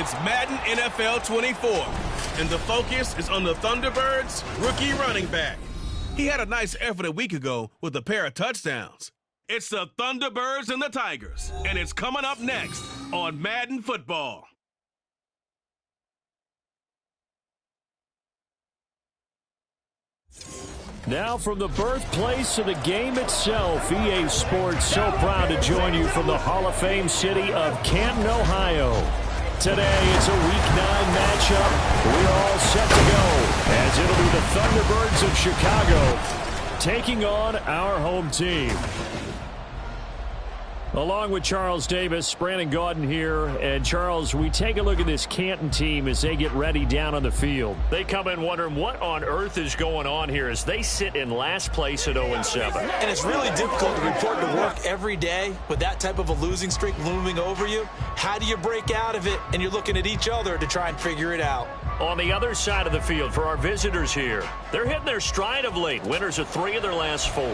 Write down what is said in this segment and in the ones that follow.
It's Madden NFL 24, and the focus is on the Thunderbirds' rookie running back. He had a nice effort a week ago with a pair of touchdowns. It's the Thunderbirds and the Tigers, and it's coming up next on Madden Football. Now from the birthplace of the game itself, EA Sports so proud to join you from the Hall of Fame city of Canton, Ohio. Today it's a Week 9 matchup. We're all set to go as it'll be the Thunderbirds of Chicago taking on our home team. Along with Charles Davis, Brandon Gaudin here. And Charles, we take a look at this Canton team as they get ready down on the field. They come in wondering what on earth is going on here as they sit in last place at 0-7. And it's really difficult to report to work every day with that type of a losing streak looming over you. How do you break out of it? And you're looking at each other to try and figure it out. On the other side of the field for our visitors here, they're hitting their stride of late. Winners of 3 of their last 4.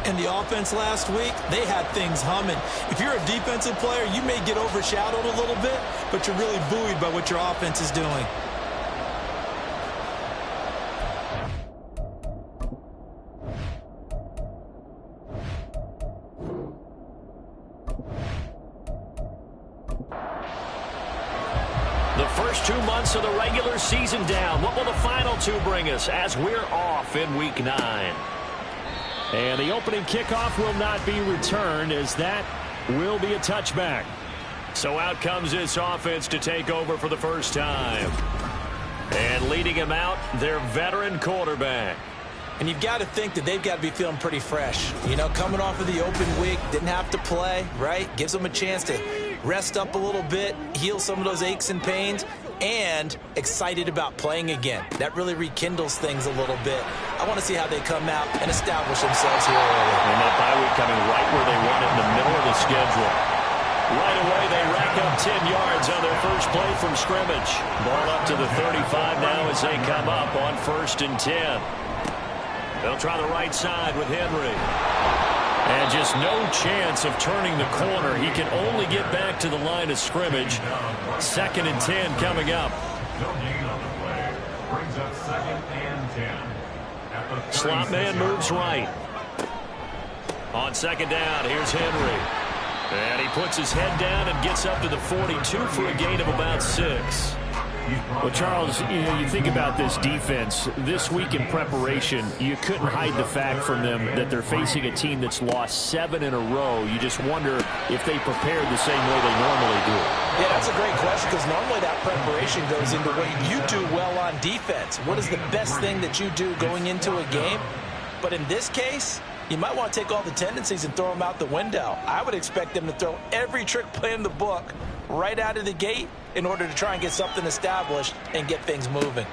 And the offense last week, they had things humming. If you're a defensive player, you may get overshadowed a little bit, but you're really buoyed by what your offense is doing. The first 2 months of the regular season down. What will the final 2 bring us as we're off in Week 9? And the opening kickoff will not be returned as that will be a touchback. So out comes this offense to take over for the first time. And leading him out, their veteran quarterback. And you've got to think that they've got to be feeling pretty fresh. You know, coming off of the open week, didn't have to play, right? Gives them a chance to rest up a little bit, heal some of those aches and pains, and excited about playing again. That really rekindles things a little bit. I want to see how they come out and establish themselves here early. And that bye week coming right where they want it in the middle of the schedule. Right away, they rack up 10 yards on their first play from scrimmage. Ball up to the 35 now as they come up on 1st and 10. They'll try the right side with Henry. And just no chance of turning the corner. He can only get back to the line of scrimmage. 2nd and 10 coming up. Slot man moves right. On 2nd down, here's Henry. And he puts his head down and gets up to the 42 for a gain of about 6. Well, Charles, you think about this defense. This week in preparation, you couldn't hide the fact from them that they're facing a team that's lost 7 in a row. You just wonder if they prepared the same way they normally do. Yeah, that's a great question because normally that preparation goes into what you do well on defense. What is the best thing that you do going into a game? But in this case, you might want to take all the tendencies and throw them out the window. I would expect them to throw every trick play in the book right out of the gate in order to try and get something established and get things moving.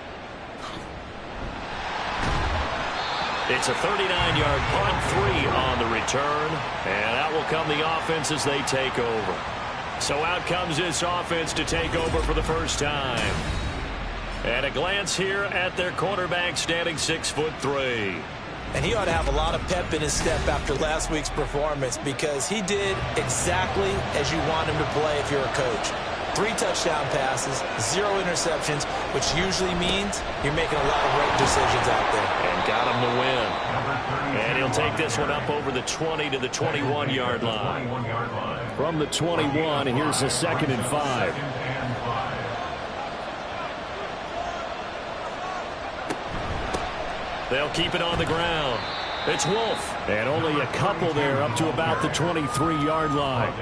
It's a 39-yard punt, 3 on the return, and out will come the offense as they take over. So out comes this offense to take over for the first time. And a glance here at their quarterback standing 6'3". And he ought to have a lot of pep in his step after last week's performance because he did exactly as you want him to play if you're a coach. 3 touchdown passes, 0 interceptions, which usually means you're making a lot of right decisions out there. And got him to win. And he'll take this one up over the 20 to the 21-yard line. From the 21, here's the 2nd and 5. They'll keep it on the ground. It's Wolf. And only a couple there up to about the 23-yard line.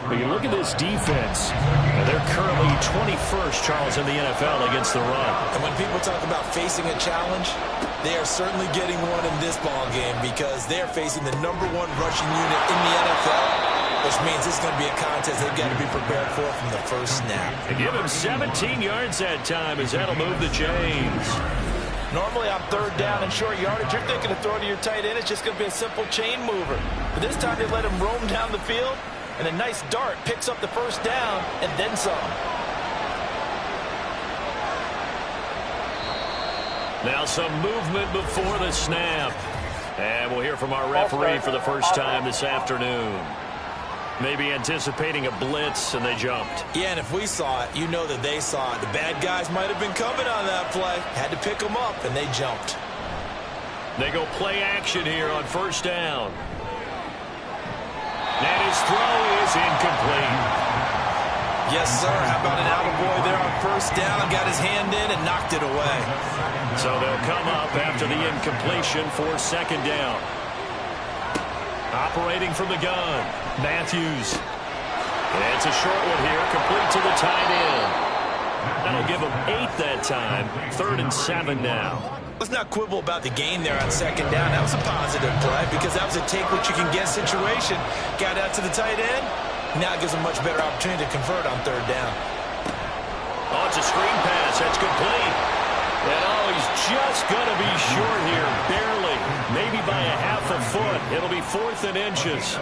But you look at this defense. And they're currently 21st, Charles, in the NFL against the run. And when people talk about facing a challenge, they are certainly getting one in this ball game because they're facing the #1 rushing unit in the NFL, which means this is going to be a contest they've got to be prepared for from the first snap. And give him 17 yards that time as that'll move the chains. Normally on 3rd down and short yardage, you're thinking to throw to your tight end. It's just going to be a simple chain mover. But this time they let him roam down the field, and a nice dart picks up the first down and then some. Now some movement before the snap. And we'll hear from our referee for the first time this afternoon. Maybe anticipating a blitz, and they jumped. Yeah, and if we saw it, you know that they saw it. The bad guys might have been coming on that play. Had to pick them up, and they jumped. They go play action here on first down. And his throw is incomplete. Yes, sir. How about an attaboy there on first down? Got his hand in and knocked it away. So they'll come up after the incompletion for second down. Operating from the gun, Matthews. It's a short one here, complete to the tight end. That'll give them 8 that time. 3rd and 7 now. Let's not quibble about the gain there on second down. That was a positive play because that was a take-what-you-can-get situation. Got out to the tight end. Now it gives them a much better opportunity to convert on 3rd down. Oh, it's a screen pass. That's complete. And oh, he's just going to be short here, barely. Maybe by a half a foot. It'll be 4th and inches.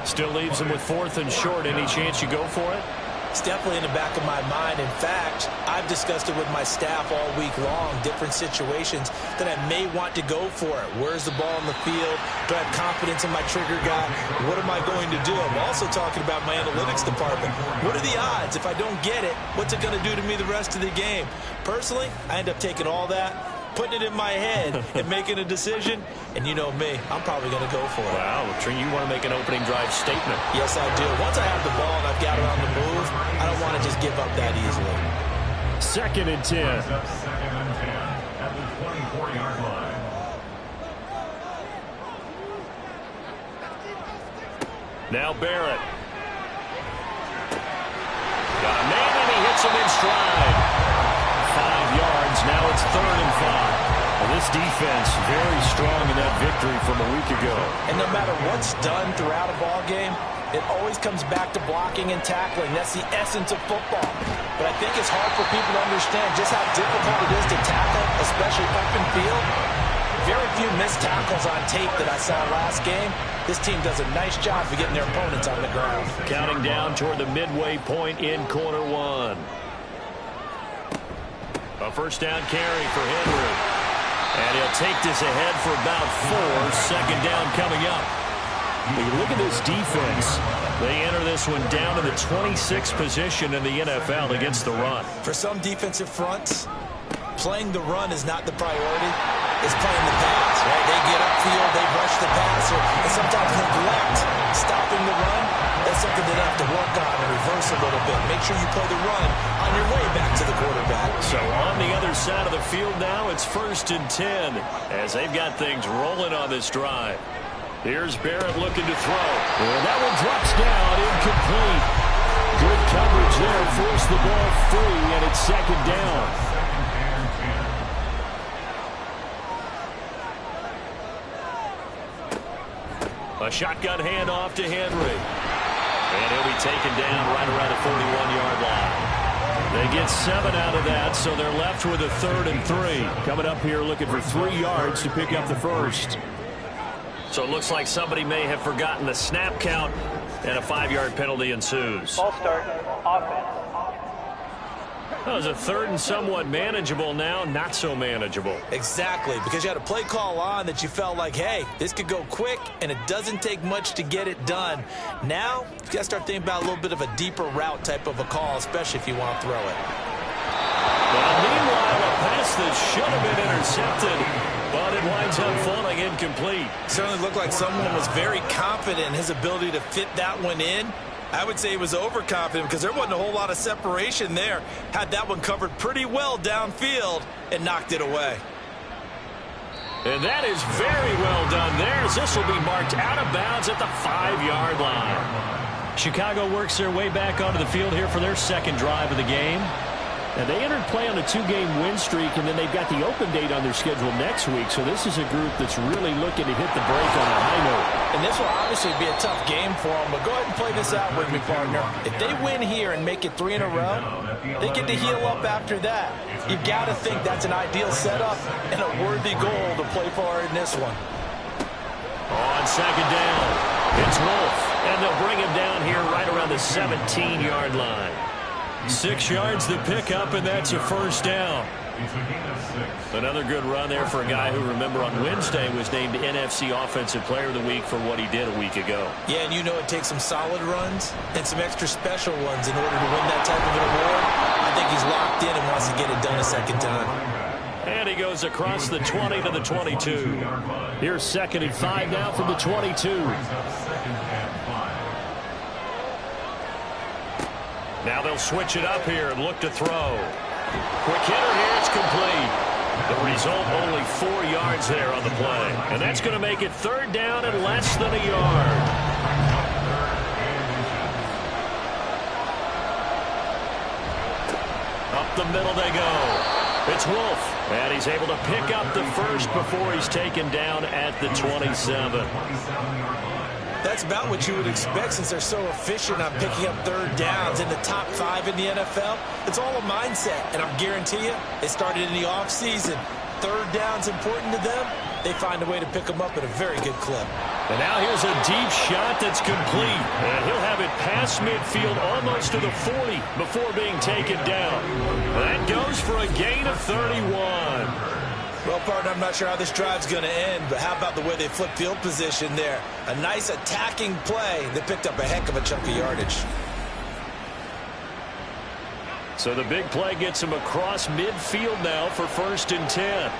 Still leaves him with 4th and short. Any chance you go for it? It's definitely in the back of my mind. In fact, I've discussed it with my staff all week long, different situations that I may want to go for it. Where's the ball in the field? Do I have confidence in my trigger guy? What am I going to do? I'm also talking about my analytics department. What are the odds? If I don't get it, what's it going to do to me the rest of the game? Personally, I end up taking all that, putting it in my head, and making a decision. And you know me, I'm probably going to go for it. Wow, you want to make an opening drive statement. Yes, I do. Once I have the ball and I've got it on the move, I don't want to just give up that easily. 2nd and 10. At the 24-yard line. Now Barrett. Got a man and he hits him in stride. 5 yards. Now it's 3rd and 5. Well, this defense very strong in that victory from a week ago. And no matter what's done throughout a ball game, it always comes back to blocking and tackling. That's the essence of football. But I think it's hard for people to understand just how difficult it is to tackle, especially open field. Very few missed tackles on tape that I saw last game. This team does a nice job of getting their opponents on the ground. Counting down toward the midway point in quarter 1. A first down carry for Henry. And he'll take this ahead for about 4. Second down coming up. When you look at this defense, they enter this one down to the 26th position in the NFL against the run. For some defensive fronts, playing the run is not the priority. It's playing the pass, right? They get upfield, they rush the passer, and sometimes neglect stopping the run. That's something they have to work on and reverse a little bit. Make sure you play the run on your way back to the quarterback. So on the other side of the field now, it's 1st and 10 as they've got things rolling on this drive. Here's Barrett looking to throw. And that one drops down, incomplete. Good coverage there, forced the ball free, and it's 2nd down. A shotgun handoff to Henry. And he'll be taken down right around the 41-yard line. They get 7 out of that, so they're left with a 3rd and 3. Coming up here looking for 3 yards to pick up the first. So it looks like somebody may have forgotten the snap count, and a 5-yard penalty ensues. Ball start, offense. That was a 3rd and somewhat manageable, now not so manageable. Exactly, because you had a play call on that you felt like, hey, this could go quick, and it doesn't take much to get it done. Now, you got to start thinking about a little bit of a deeper route type of a call, especially if you want to throw it. Well, meanwhile, a pass that should have been intercepted, but it winds up falling incomplete. Certainly looked like someone was very confident in his ability to fit that one in. I would say he was overconfident because there wasn't a whole lot of separation there. Had that one covered pretty well downfield and knocked it away. And that is very well done there, as this will be marked out of bounds at the 5-yard line. Chicago works their way back onto the field here for their second drive of the game. And they entered play on a 2-game win streak, and then they've got the open date on their schedule next week. So this is a group that's really looking to hit the break on a high note. And this will obviously be a tough game for them, but go ahead and play this out with me, partner. If they win here and make it 3 in a row, they get to heal up after that. You've got to think that's an ideal setup and a worthy goal to play for in this one. On second down, it's Wolf, and they'll bring him down here right around the 17-yard line. 6 yards to pick up, and that's a first down. It's a gain of 6. Another good run there for a guy who, remember, on Wednesday was named NFC Offensive Player of the Week for what he did a week ago. Yeah, and you know it takes some solid runs and some extra special ones in order to win that type of an award. I think he's locked in and wants to get it done a second time. And he goes across the 20 to the 22. Here's 2nd and 5 now from the 22. Now they'll switch it up here and look to throw. Quick hitter here, it's complete. The result, only 4 yards there on the play. And that's going to make it 3rd down and less than a yard. Up the middle they go. It's Wolf, and he's able to pick up the first before he's taken down at the 27. That's about what you would expect since they're so efficient on picking up 3rd downs in the top 5 in the NFL. It's all a mindset, and I guarantee you, they started in the offseason. 3rd down's important to them. They find a way to pick them up at a very good clip. And now here's a deep shot that's complete. And he'll have it past midfield almost to the 40 before being taken down. That goes for a gain of 31. Well, partner, I'm not sure how this drive's going to end, but how about the way they flip field position there? A nice attacking play that picked up a heck of a chunk of yardage. So the big play gets him across midfield now for 1st and 10.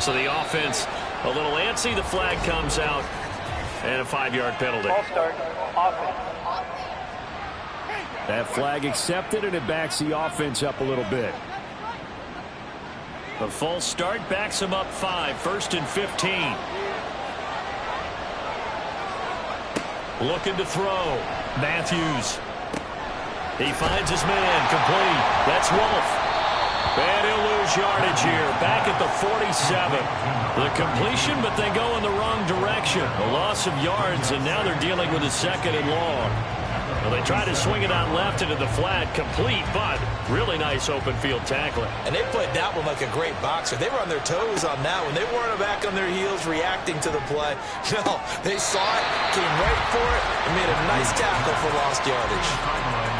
So the offense a little antsy. The flag comes out and a 5-yard penalty. Ball start. Offense. That flag accepted, and it backs the offense up a little bit. The false start backs him up 5. 1st and 15. Looking to throw. Matthews. He finds his man. Complete. That's Wolf. And he'll lose yardage here. Back at the 47. The completion, but they go in the wrong direction. A loss of yards, and now they're dealing with a 2nd and long. Well, they try to swing it out left into the flat. Complete, but really nice open field tackling. And they played that one like a great boxer. They were on their toes on that one. They weren't back on their heels reacting to the play. No, they saw it, came right for it, and made a nice tackle for lost yardage.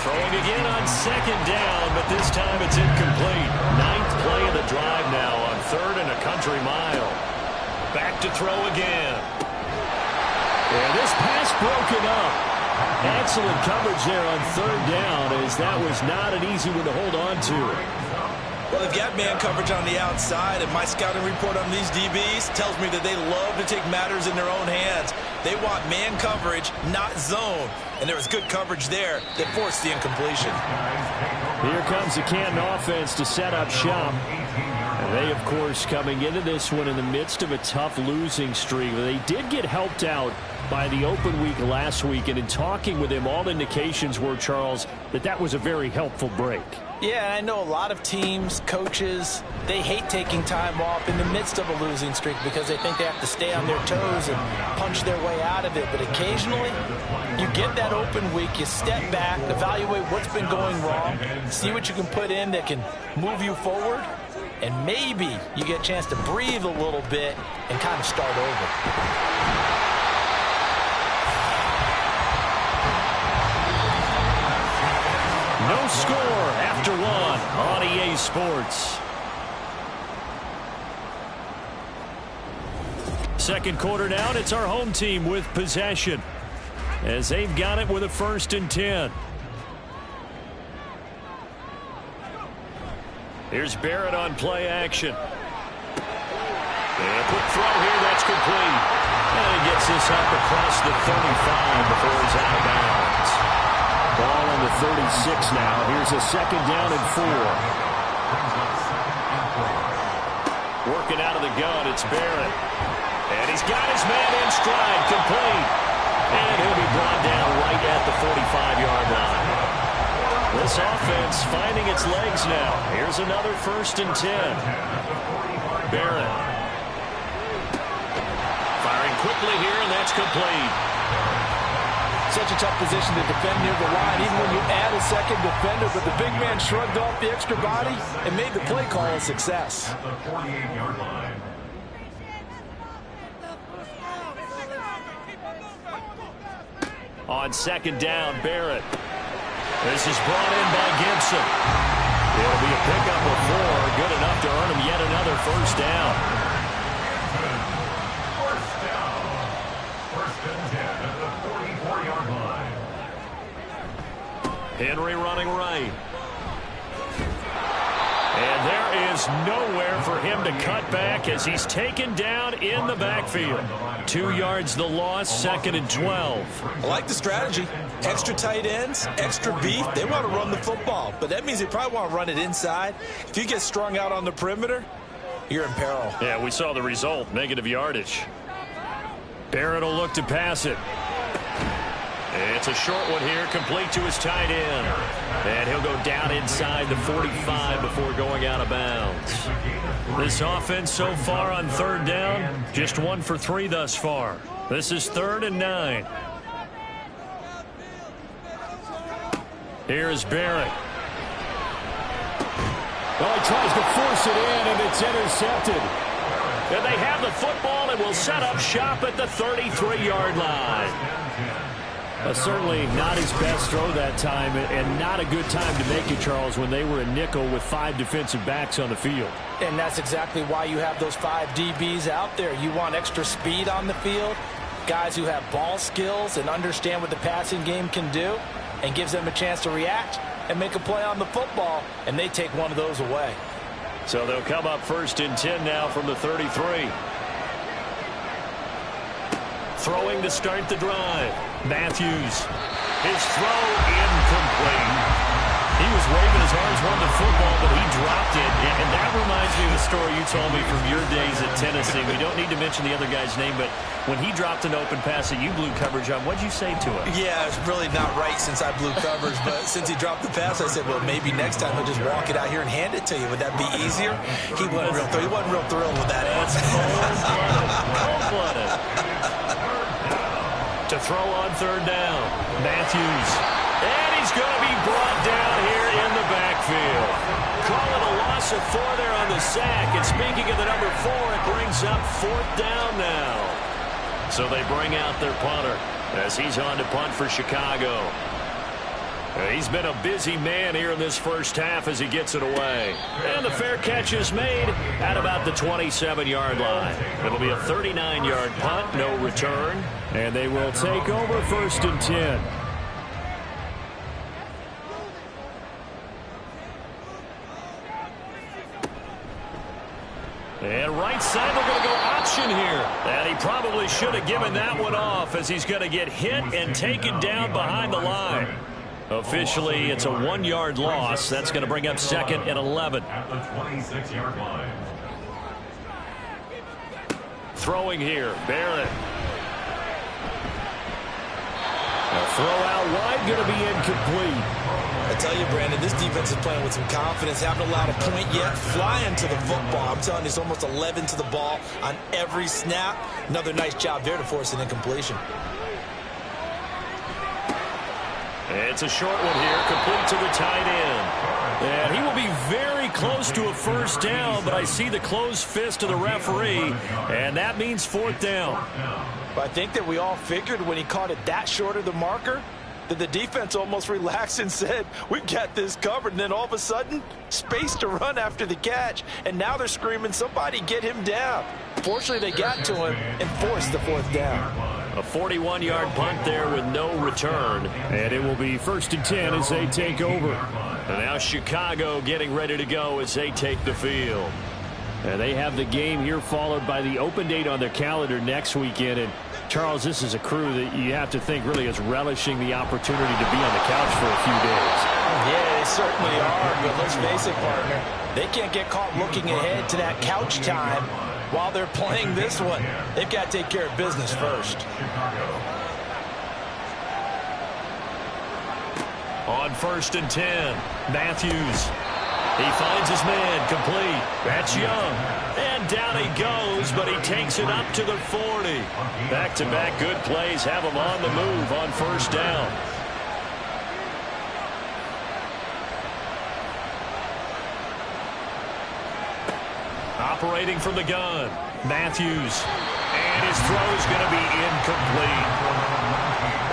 Throwing again on 2nd down, but this time it's incomplete. 9th play of the drive now on 3rd and a country mile. Back to throw again. And this pass broken up. Excellent coverage there on 3rd down, as that was not an easy one to hold on to. Well, they've got man coverage on the outside, and my scouting report on these DBs tells me that they love to take matters in their own hands. They want man coverage, not zone. And there was good coverage there that forced the incompletion. Here comes the Canton offense to set up shop. And they, of course, coming into this one in the midst of a tough losing streak. They did get helped out by the open week last week, and in talking with him, all indications were, Charles, that was a very helpful break. Yeah, I know a lot of teams, coaches, they hate taking time off in the midst of a losing streak because they think they have to stay on their toes and punch their way out of it. But occasionally, you get that open week, you step back, evaluate what's been going wrong, see what you can put in that can move you forward, and maybe you get a chance to breathe a little bit and kind of start over. No score after 1 on EA Sports. 2nd quarter now, and it's our home team with possession as they've got it with a 1st and 10. Here's Barrett on play action. And a quick throw here, that's complete. And he gets this up across the 35 before he's out of bounds. Ball on the 36 now. Here's a 2nd down and 4. Working out of the gun, it's Barrett. And he's got his man in stride, complete. And he'll be brought down right at the 45-yard line. This offense finding its legs now. Here's another 1st and 10. Barrett. Firing quickly here, and that's complete. Such a tough position to defend near the line, even when you add a 2nd defender, but the big man shrugged off the extra body and made the play call a success. At the 48-yard line. On 2nd down, Barrett. This is brought in by Gibson. It'll be a pickup of 4, good enough to earn him yet another first down. First down. First and 10 at the 44-yard line. Henry running right. And there is nowhere for him to cut back as he's taken down in the backfield. 2 yards the loss, 2nd and 12. I like the strategy. Extra tight ends, extra beef. They want to run the football, but that means they probably want to run it inside. If you get strung out on the perimeter, you're in peril. Yeah, we saw the result, negative yardage. Barrett will look to pass it. It's a short one here, complete to his tight end. And he'll go down inside the 45 before going out of bounds. This offense so far on 3rd down, just 1 for 3 thus far. This is 3rd and 9. Here's Barrett. Well, he tries to force it in, and it's intercepted. And they have the football and will set up shop at the 33-yard line. Certainly not his best throw that time, and not a good time to make it, Charles, when they were a nickel with 5 defensive backs on the field. And that's exactly why you have those 5 DBs out there. You want extra speed on the field, guys who have ball skills and understand what the passing game can do, and gives them a chance to react and make a play on the football, and they take one of those away. So they'll come up 1st and 10 now from the 33. Throwing to start the drive. Matthews. His throw incomplete. He was waving his arms, wanting the football, but he dropped it. And that reminds me of the story you told me from your days at Tennessee. We don't need to mention the other guy's name, but when he dropped an open pass that you blew coverage on, what'd you say to him? Yeah, it's really not right since I blew coverage, but since he dropped the pass, I said, well, maybe next time he'll just walk it out here and hand it to you. Would that be easier? He wasn't real thrilled with that answer. Cold-blooded. To throw on 3rd down. Matthews. And he's going to be brought down here in the backfield. Call it a loss of 4 there on the sack. And speaking of the number 4, it brings up 4th down now. So they bring out their punter as he's on to punt for Chicago. He's been a busy man here in this first half as he gets it away. And the fair catch is made at about the 27-yard line. It'll be a 39-yard punt, no return. And they will take over 1st and 10. And right side, they're going to go option here. And he probably should have given that one off as he's going to get hit and taken down behind the line. Officially, it's a 1-yard loss. That's going to bring up 2nd and 11. At the 26-yard line. Throwing here, Barrett. A throw out wide, going to be incomplete. I tell you, Brandon, this defense is playing with some confidence. Haven't allowed a point yet. Flying to the football. I'm telling you, it's almost 11 to the ball on every snap. Another nice job there to force an incompletion. It's a short one here, complete to the tight end. And he will be very close to a first down, but I see the closed fist of the referee, and that means 4th down. But I think that we all figured when he caught it that short of the marker that the defense almost relaxed and said, we've got this covered. And then all of a sudden, space to run after the catch. And now they're screaming, somebody get him down. Fortunately, they got to him and forced the 4th down. A 41-yard punt there with no return. And it will be 1st and 10 as they take over. And now Chicago getting ready to go as they take the field. And they have the game here followed by the open date on their calendar next weekend. And Charles, this is a crew that you have to think really is relishing the opportunity to be on the couch for a few days. Yeah, they certainly are. But let's face it, partner, they can't get caught looking ahead to that couch time while they're playing this one. They've got to take care of business first. On 1st and 10, Matthews. He finds his man, complete. That's Young. And down he goes, but he takes it up to the 40. Back-to-back good plays have him on the move on 1st down. Operating from the gun, Matthews. And his throw is going to be incomplete.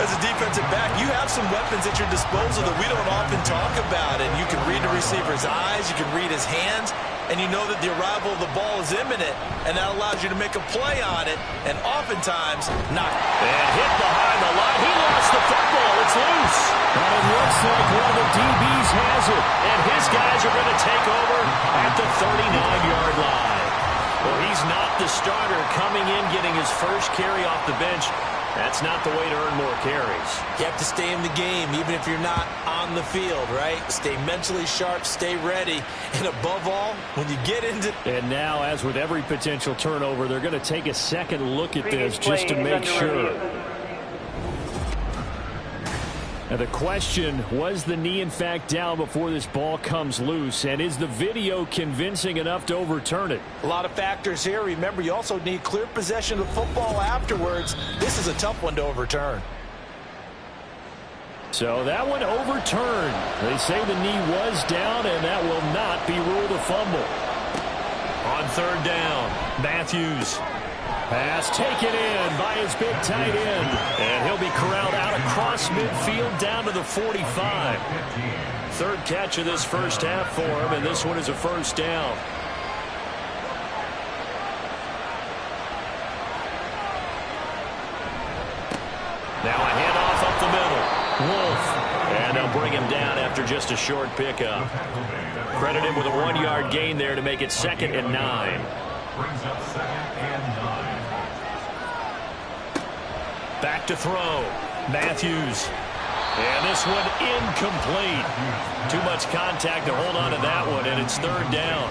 As a defensive back, you have some weapons at your disposal that we don't often talk about. And you can read the receiver's eyes, you can read his hands, and you know that the arrival of the ball is imminent, and that allows you to make a play on it, and oftentimes not. And hit behind the line. He lost the football. It's loose. And it looks like one of the DBs has it. And his guys are going to take over at the 39-yard line. Well, he's not the starter coming in, getting his first carry off the bench. That's not the way to earn more carries. You have to stay in the game, even if you're not on the field, right? Stay mentally sharp, stay ready, and above all, when you get into... And now, as with every potential turnover, they're going to take a second look at this just to make sure. Now the question, was the knee in fact down before this ball comes loose? And is the video convincing enough to overturn it? A lot of factors here. Remember, you also need clear possession of football afterwards. This is a tough one to overturn. So that one overturned. They say the knee was down, and that will not be ruled a fumble. On third down, Matthews. Pass taken in by his big tight end. And he'll be corralled out across midfield down to the 45. Third catch of this first half for him, and this one is a first down. Now a handoff up the middle. Wolf. And they'll bring him down after just a short pickup. Credit him with a 1-yard gain there to make it 2nd and 9. Brings up 2nd and 9. Back to throw. Matthews. And this one incomplete. Too much contact to hold on to that one, and it's third down.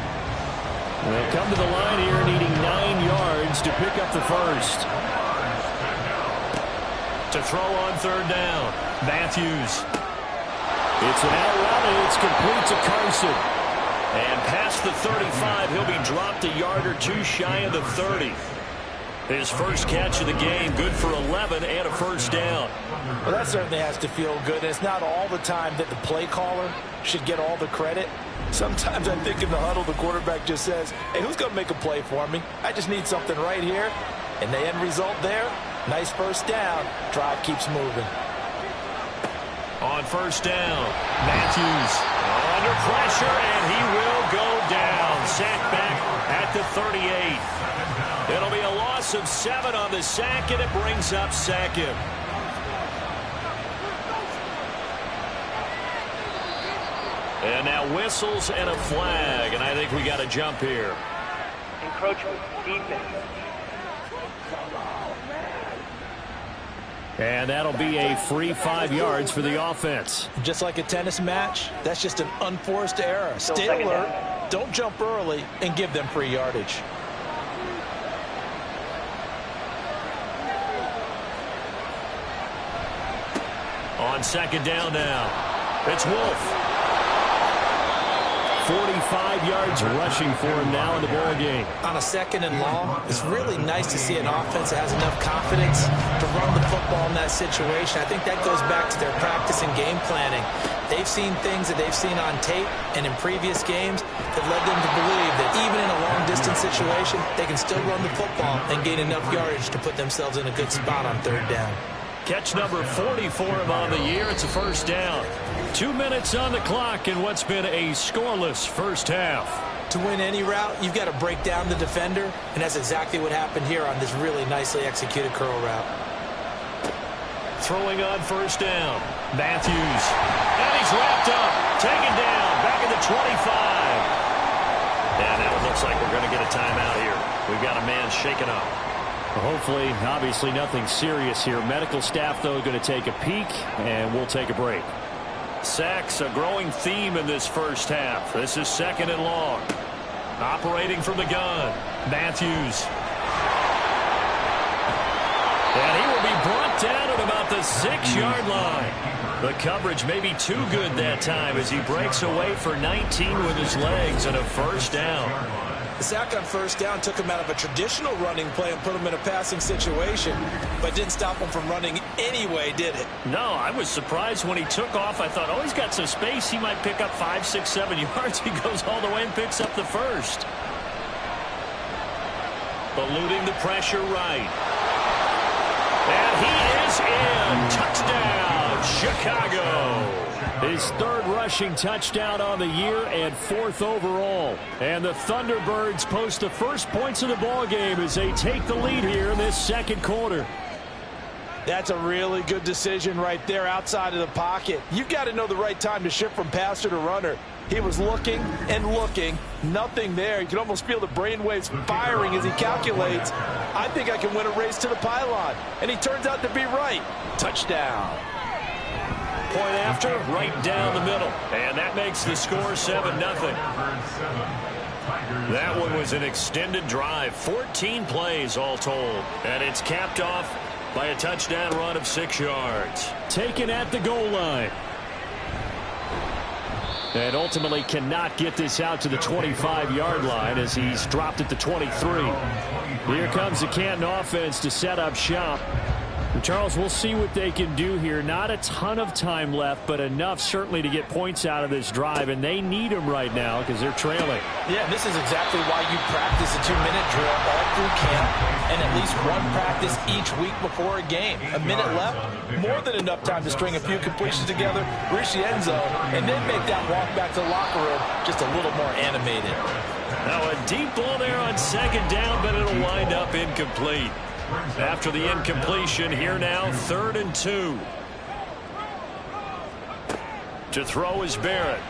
They'll come to the line here needing 9 yards to pick up the first. To throw on third down. Matthews. It's an out route, and it's complete to Carson. And past the 35, he'll be dropped a yard or two shy of the 30. His first catch of the game, good for 11 and a first down. Well, that certainly has to feel good. And it's not all the time that the play caller should get all the credit. Sometimes I think in the huddle, the quarterback just says, hey, who's going to make a play for me? I just need something right here. And the end result there, nice first down. Drive keeps moving. On first down, Matthews under pressure, and he will go down. Sacked back at the 38. It'll be a loss of 7 on the sack, and it brings up 2nd. And now whistles and a flag, and I think we got a jump here. Encroachment, defense. And that'll be a free 5 yards for the offense. Just like a tennis match, that's just an unforced error. Stay alert, don't jump early, and give them free yardage. On second down now, it's Wolf. 45 yards rushing for him now in the ball game. On a 2nd and long, it's really nice to see an offense that has enough confidence to run the football in that situation. I think that goes back to their practice and game planning. They've seen things that they've seen on tape and in previous games that led them to believe that even in a long-distance situation, they can still run the football and gain enough yardage to put themselves in a good spot on third down. Catch number 40 for him on the year. It's a first down. 2 minutes on the clock in what's been a scoreless first half. To win any route, you've got to break down the defender, and that's exactly what happened here on this really nicely executed curl route. Throwing on first down, Matthews. And he's wrapped up, taken down, back at the 25. And now it looks like we're going to get a timeout here. We've got a man shaken up. Hopefully, obviously nothing serious here. Medical staff, though, going to take a peek, and we'll take a break. Sacks, a growing theme in this first half. This is 2nd and long. Operating from the gun, Matthews. And he will be brought down at about the 6-yard line. The coverage may be too good that time as he breaks away for 19 with his legs and a first down. The sack on first down took him out of a traditional running play and put him in a passing situation, but didn't stop him from running anyway, did it? No, I was surprised when he took off. I thought, oh, he's got some space. He might pick up 5, 6, 7 yards. He goes all the way and picks up the first. Eluding the pressure right. And he is in. Touchdown, Chicago. His third rushing touchdown on the year and fourth overall. And the Thunderbirds post the first points of the ball game as they take the lead here in this second quarter. That's a really good decision right there outside of the pocket. You've got to know the right time to shift from passer to runner. He was looking and looking. Nothing there. You can almost feel the brainwaves firing as he calculates. I think I can win a race to the pylon. And he turns out to be right. Touchdown. Point after, right down the middle. And that makes the score 7-0. That one was an extended drive. 14 plays all told. And it's capped off by a touchdown run of 6 yards. Taken at the goal line. And ultimately cannot get this out to the 25-yard line as he's dropped at the 23. Here comes the Canton offense to set up shop. Charles, we'll see what they can do here. Not a ton of time left, but enough certainly to get points out of this drive, and they need them right now because they're trailing. Yeah, this is exactly why you practice a 2-minute drill all through camp and at least one practice each week before a game. A minute left, more than enough time to string a few completions together, reach the end zone, and then make that walk back to the locker room just a little more animated. Now a deep ball there on second down, but it'll wind up incomplete. After the incompletion, here now, 3rd and 2. To throw is Barrett.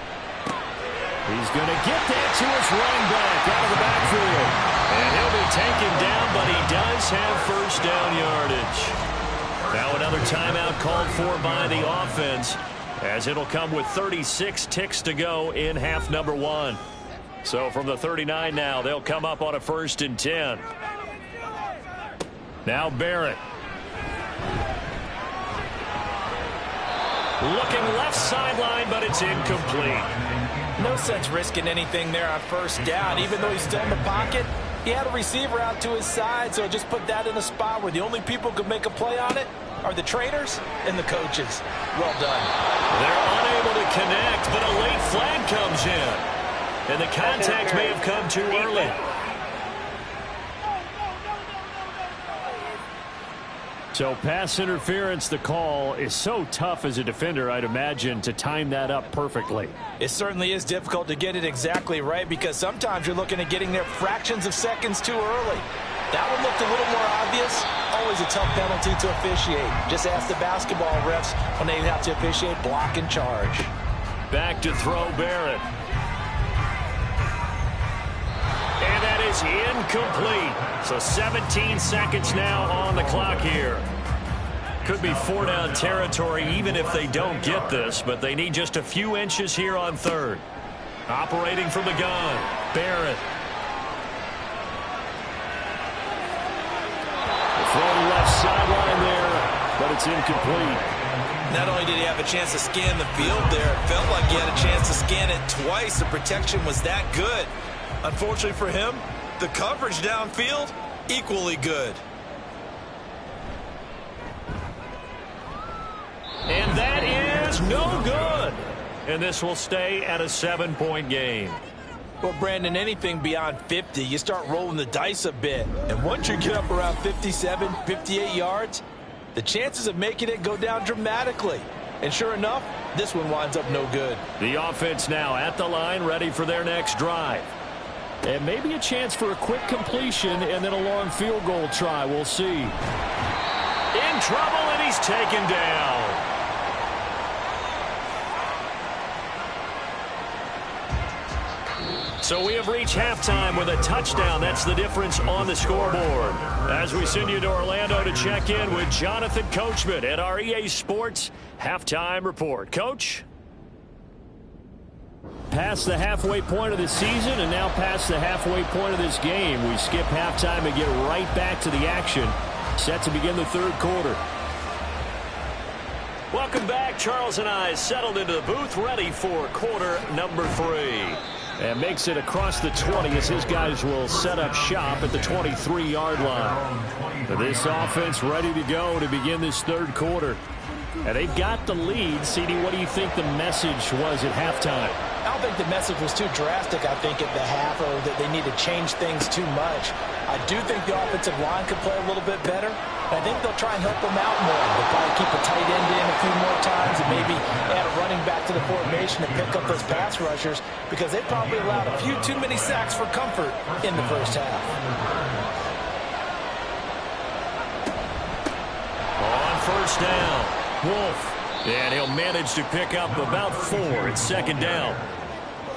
He's going to get that to his running back out of the backfield. And he'll be taken down, but he does have first down yardage. Now another timeout called for by the offense, as it'll come with 36 ticks to go in half number 1. So from the 39 now, they'll come up on a 1st and 10. Now Barrett. Looking left sideline, but it's incomplete. No sense risking anything there on first down. Even though he's still in the pocket, he had a receiver out to his side, so just put that in a spot where the only people who could make a play on it are the trainers and the coaches. Well done. They're unable to connect, but a late flag comes in. And the contact may have come too early. So pass interference, the call is so tough as a defender, I'd imagine, to time that up perfectly. It certainly is difficult to get it exactly right because sometimes you're looking at getting there fractions of seconds too early. That one looked a little more obvious. Always a tough penalty to officiate. Just ask the basketball refs when they have to officiate block and charge. Back to throw Barrett. And that is incomplete. So 17 seconds now on the clock here. Could be 4-down territory even if they don't get this, but they need just a few inches here on 3rd. Operating from the gun, Barrett. Throw left sideline there, but it's incomplete. Not only did he have a chance to scan the field there, it felt like he had a chance to scan it twice. The protection was that good. Unfortunately for him, the coverage downfield, equally good. And that is no good. And this will stay at a 7-point game. Well, Brandon, anything beyond 50, you start rolling the dice a bit. And once you get up around 57, 58 yards, the chances of making it go down dramatically. And sure enough, this one winds up no good. The offense now at the line, ready for their next drive. And maybe a chance for a quick completion and then a long field goal try. We'll see. In trouble, and he's taken down. So we have reached halftime with a touchdown. That's the difference on the scoreboard. As we send you to Orlando to check in with Jonathan Coachman at our EA Sports Halftime Report. Coach? Past the halfway point of the season and now past the halfway point of this game. We skip halftime and get right back to the action. Set to begin the 3rd quarter. Welcome back. Charles and I settled into the booth, ready for quarter number 3. And makes it across the 20 as his guys will set up shop at the 23-yard line. This offense ready to go to begin this 3rd quarter. And they've got the lead. CD, what do you think the message was at halftime? I don't think the message was too drastic, I think, at the half, or that they need to change things too much. I do think the offensive line could play a little bit better. And I think they'll try and help them out more. They'll probably keep a tight end in a few more times and maybe add a running back to the formation and pick up those pass rushers, because they probably allowed a few too many sacks for comfort in the first half. On first down, Wolf. And he'll manage to pick up about 4. It's second down.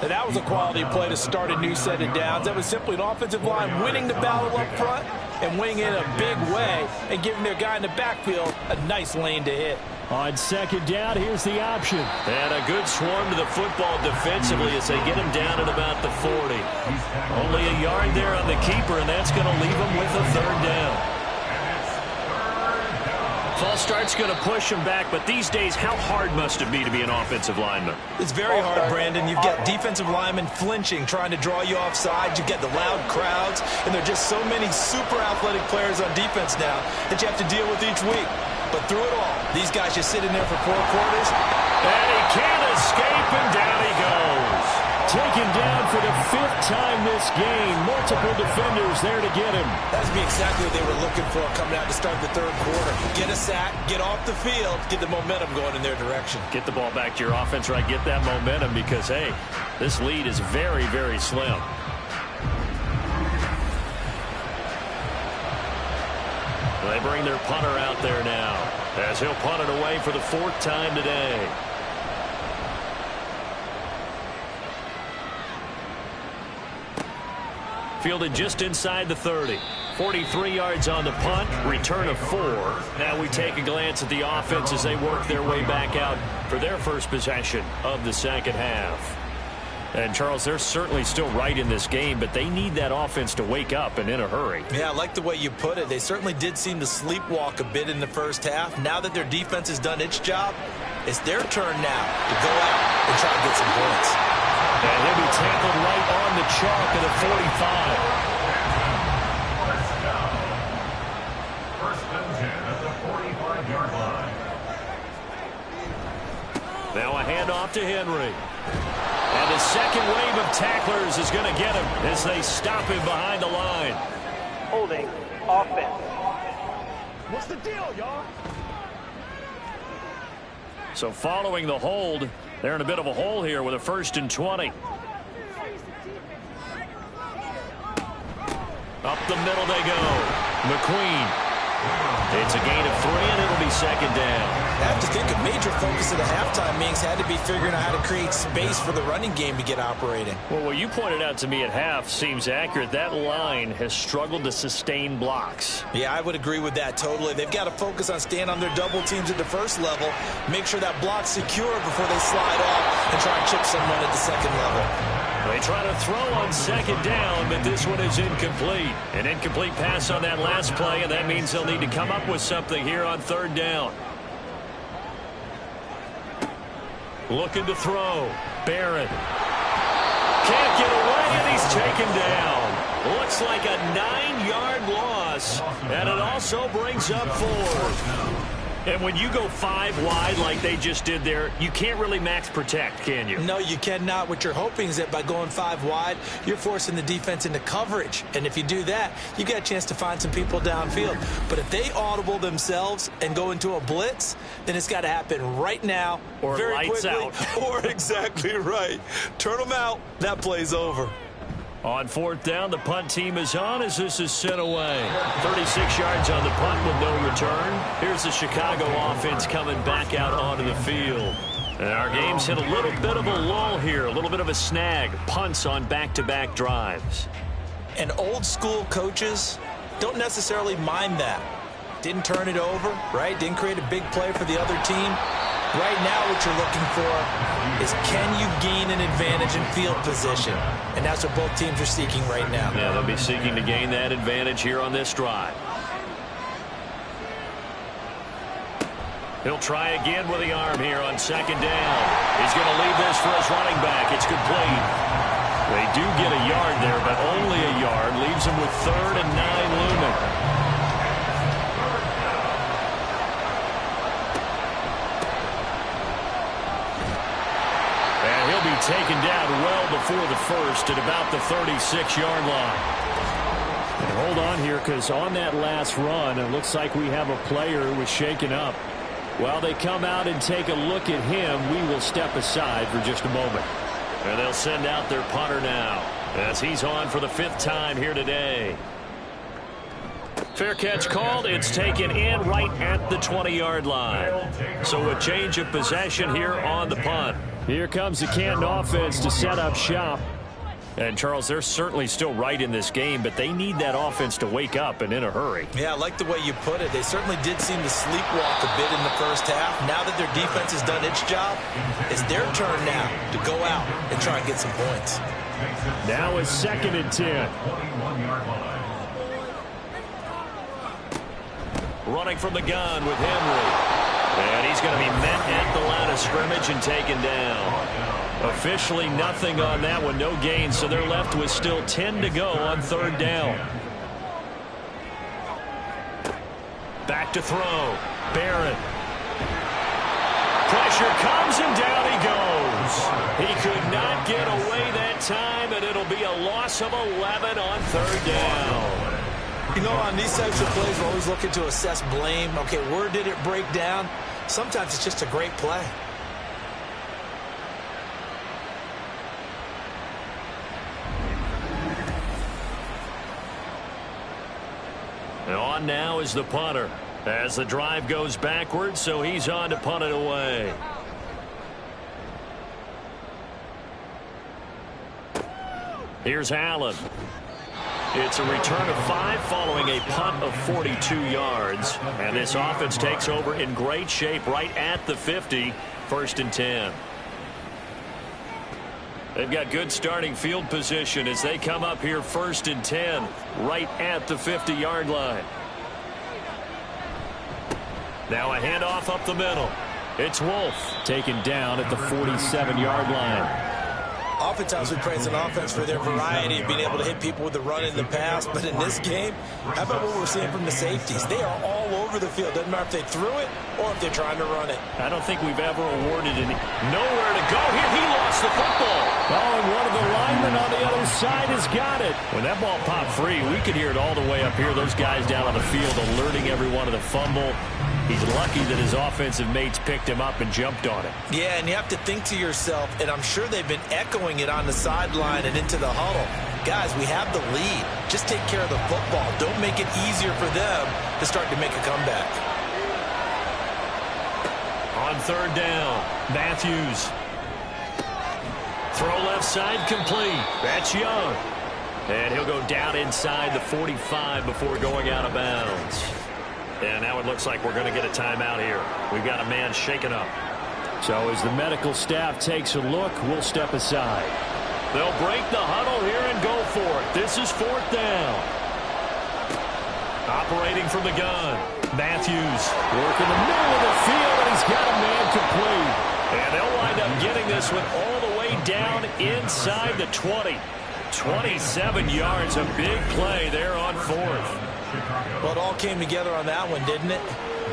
And that was a quality play to start a new set of downs. That was simply an offensive line winning the battle up front and winning it in a big way and giving their guy in the backfield a nice lane to hit. On second down, here's the option. And a good swarm to the football defensively as they get him down at about the 40. Only a yard there on the keeper, and that's going to leave him with a third down. False start's going to push him back, but these days, how hard must it be to be an offensive lineman? It's very hard, Brandon. You've got defensive linemen flinching, trying to draw you offside. You've got the loud crowds, and there are just so many super athletic players on defense now that you have to deal with each week. But through it all, these guys just sitting there for 4 quarters. And he can't escape, and down he goes. Taken down for the 5th time this game. Multiple defenders there to get him. That's exactly what they were looking for coming out to start the third quarter. Get a sack, get off the field, get the momentum going in their direction. Get the ball back to your offense, right? Get that momentum because, hey, this lead is very, very slim. They bring their punter out there now as he'll punt it away for the 4th time today. Fielded just inside the 30. 43 yards on the punt, return of 4. Now we take a glance at the offense as they work their way back out for their first possession of the second half. And, Charles, they're certainly still right in this game, but they need that offense to wake up and in a hurry. Yeah, I like the way you put it. They certainly did seem to sleepwalk a bit in the first half. Now that their defense has done its job, it's their turn now to go out and try to get some points. And he'll be tackled right on the chalk at the 45. First and 10 at the 45-yard line. Now a handoff to Henry. And the second wave of tacklers is going to get him as they stop him behind the line. Holding offense. What's the deal, y'all? So following the hold, they're in a bit of a hole here with a 1st and 20. Up the middle they go. McQueen. It's a gain of 3, and it'll be second down. I have to think a major focus of the halftime meetings had to be figuring out how to create space for the running game to get operating. Well, what you pointed out to me at half seems accurate. That line has struggled to sustain blocks. Yeah, I would agree with that totally. They've got to focus on staying on their double teams at the first level, make sure that block's secure before they slide off and try and chip someone at the second level. They try to throw on second down, but this one is incomplete. An incomplete pass on that last play, and that means they'll need to come up with something here on 3rd down. Looking to throw. Barron. Can't get away, and he's taken down. Looks like a 9-yard loss, and it also brings up 4. And when you go 5 wide like they just did there, you can't really max protect, can you? No, you cannot. What you're hoping is that by going 5 wide, you're forcing the defense into coverage. And if you do that, you got a chance to find some people downfield. But if they audible themselves and go into a blitz, then it's got to happen right now. Or very lights quickly, out. Or exactly right. Turn them out. That play's over. On 4th down, the punt team is on as this is sent away. 36 yards on the punt with no return. Here's the Chicago offense coming back out onto the field. And our game's hit a little bit of a lull here, a little bit of a snag. Punts on back-to-back drives. And old school coaches don't necessarily mind that. Didn't turn it over, right? Didn't create a big play for the other team. Right now what you're looking for is, can you gain an advantage in field position? And that's what both teams are seeking right now. Yeah, they'll be seeking to gain that advantage here on this drive. He'll try again with the arm here on second down. He's going to leave this for his running back. It's complete. They do get a yard there, but only a yard. Leaves him with 3rd and 9 looming. Taken down before the first at about the 36-yard line. And hold on here, because on that last run, it looks like we have a player who was shaken up. While they come out and take a look at him, we will step aside for just a moment. And they'll send out their punter now, as he's on for the 5th time here today. Fair catch called. It's taken in right at the 20-yard line. So a change of possession here on the punt. Here comes the Canton offense to set up shop. And, Charles, they're certainly still right in this game, but they need that offense to wake up and in a hurry. Yeah, I like the way you put it. They certainly did seem to sleepwalk a bit in the first half. Now that their defense has done its job, it's their turn now to go out and try and get some points. Now it's 2nd and 10. Running from the gun with Henry. And he's going to be met at the line of scrimmage and taken down. Officially nothing on that one, no gain, so they're left with still 10 to go on 3rd down. Back to throw. Barrett. Pressure comes and down he goes. He could not get away that time, and it'll be a loss of 11 on 3rd down. You know, on these types of plays, we're always looking to assess blame. Okay, where did it break down? Sometimes it's just a great play. And on now is the punter as the drive goes backwards, so he's on to punt it away. Here's Allen. It's a return of 5 following a punt of 42 yards. And this offense takes over in great shape right at the 50, 1st and 10. They've got good starting field position as they come up here 1st and 10, right at the 50-yard line. Now a handoff up the middle. It's Wolf. Taken down at the 47-yard line. Oftentimes we praise an offense for their variety of being able to hit people with the run in the pass, but in this game, how about what we're seeing from the safeties? They are all over the field. Doesn't matter if they threw it or if they're trying to run it. I don't think we've ever awarded any. Nowhere to go here. He lost the football. Oh, and one of the linemen on the other side has got it. When that ball popped free, we could hear it all the way up here. Those guys down on the field alerting everyone of the fumble. He's lucky that his offensive mates picked him up and jumped on it. Yeah, and you have to think to yourself, and I'm sure they've been echoing it on the sideline and into the huddle. Guys, we have the lead. Just take care of the football. Don't make it easier for them to start to make a comeback. On 3rd down, Matthews. Throw left side complete. That's Young. And he'll go down inside the 45 before going out of bounds. And now it looks like we're going to get a timeout here. We've got a man shaken up. So as the medical staff takes a look, we'll step aside. They'll break the huddle here and go for it. This is 4th down. Operating from the gun. Matthews. Work in the middle of the field, and he's got a man complete. And they'll wind up getting this one all the way down inside the 20. 27 yards, a big play there on 4th. Well, it all came together on that one, didn't it?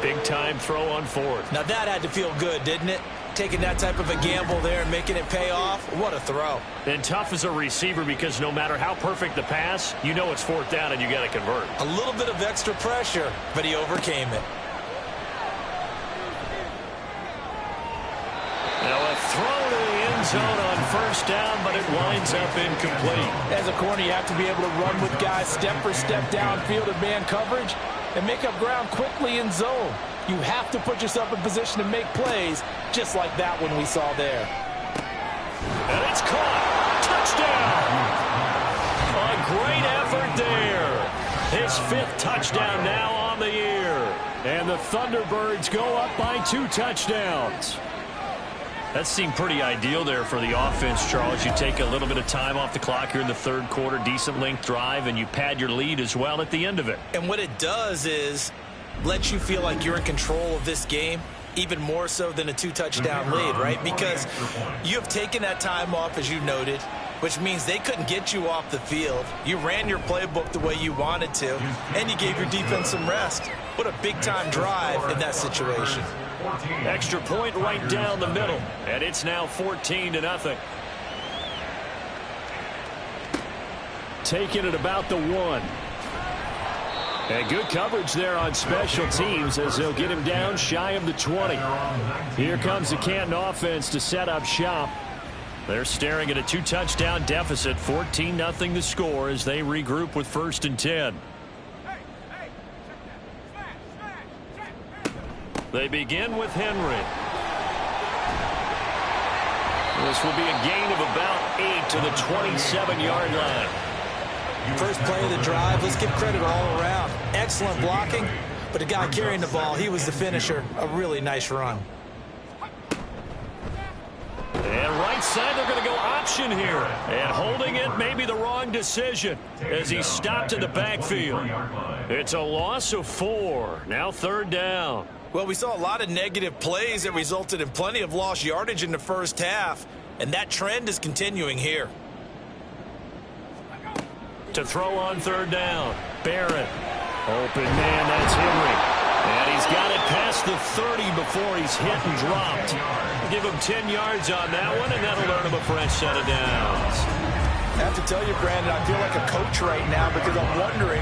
Big-time throw on 4th. Now, that had to feel good, didn't it? Taking that type of a gamble there and making it pay off. What a throw. And tough as a receiver because no matter how perfect the pass, you know it's 4th down and you got to convert. A little bit of extra pressure, but he overcame it. Now a throw to the end zone on 1st down, but it winds up incomplete. As a corner, you have to be able to run with guys step for step downfield in man coverage and make up ground quickly in zone. You have to put yourself in position to make plays, just like that one we saw there. And it's caught. Touchdown. A great effort there. His 5th touchdown now on the year. And the Thunderbirds go up by 2 touchdowns. That seemed pretty ideal there for the offense, Charles. You take a little bit of time off the clock here in the 3rd quarter, decent length drive, and you pad your lead as well at the end of it. And what it does is let you feel like you're in control of this game, even more so than a 2-touchdown lead, right? Because you have taken that time off, as you noted, which means they couldn't get you off the field. You ran your playbook the way you wanted to, and you gave your defense some rest. What a big-time drive in that situation. Extra point right down the middle, and it's now 14-0. taken at about the 1. And good coverage there on special teams as they'll get him down shy of the 20. Here comes the Canton offense to set up shop. They're staring at a 2-touchdown deficit, 14-0 the score as they regroup with 1st and 10. They begin with Henry. This will be a gain of about 8 to the 27-yard line. First play of the drive, let's give credit all around. Excellent blocking, but the guy carrying the ball, he was the finisher. A really nice run. And right side, they're going to go option here. And holding it may be the wrong decision as he stopped in the backfield. It's a loss of 4. Now 3rd down. Well, we saw a lot of negative plays that resulted in plenty of lost yardage in the first half, and that trend is continuing here. To throw on 3rd down, Barrett. Open man, that's Henry. And he's got it past the 30 before he's hit and dropped. Give him 10 yards on that one, and that'll earn him a fresh set of downs. I have to tell you, Brandon, I feel like a coach right now because I'm wondering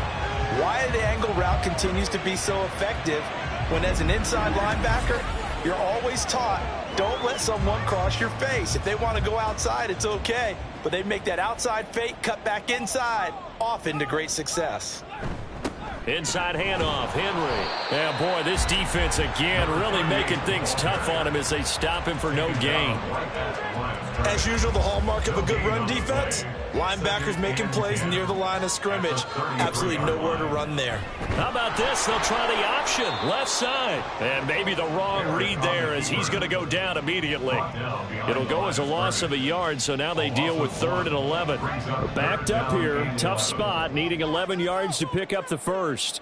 why the angle route continues to be so effective when as an inside linebacker, you're always taught, don't let someone cross your face. If they want to go outside, it's okay. But they make that outside fake, cut back inside, often to great success. Inside handoff, Henry. Yeah, boy, this defense again really making things tough on him as they stop him for no gain. As usual, the hallmark of a good run defense, linebackers making plays near the line of scrimmage. Absolutely nowhere to run there. How about this? They'll try the option, left side. And maybe the wrong read there as he's going to go down immediately. It'll go as a loss of a yard, so now they deal with 3rd and 11. Backed up here, tough spot, needing 11 yards to pick up the first.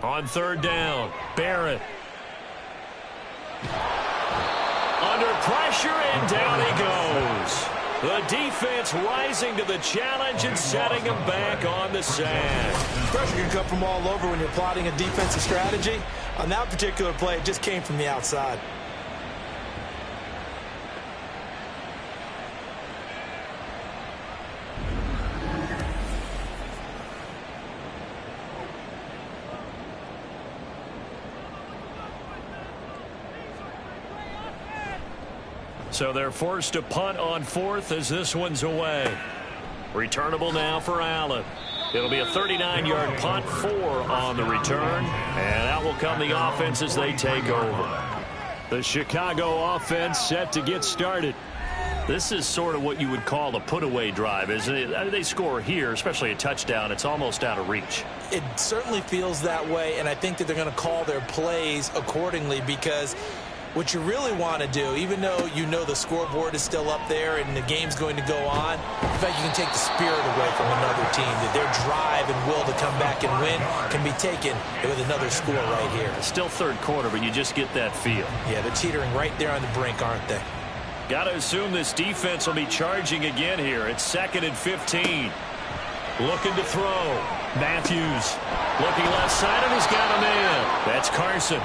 On 3rd down, Barrett. Under pressure, and down he goes. The defense rising to the challenge and setting him back on the sand. Pressure can come from all over when you're plotting a defensive strategy. On that particular play, it just came from the outside. So they're forced to punt on 4th as this one's away. Returnable now for Allen. It'll be a 39-yard punt, 4 on the return. And out will come the offense as they take over. The Chicago offense set to get started. This is sort of what you would call a put-away drive, isn't it? I mean, they score here, especially a touchdown. It's almost out of reach. It certainly feels that way, and I think that they're going to call their plays accordingly because what you really want to do, even though you know the scoreboard is still up there and the game's going to go on, in fact, you can take the spirit away from another team. That their drive and will to come back and win can be taken with another score right here. It's still 3rd quarter, but you just get that feel. Yeah, they're teetering right there on the brink, aren't they? Got to assume this defense will be charging again here. It's 2nd and 15. Looking to throw. Matthews looking left side, and he's got him in. That's Carson.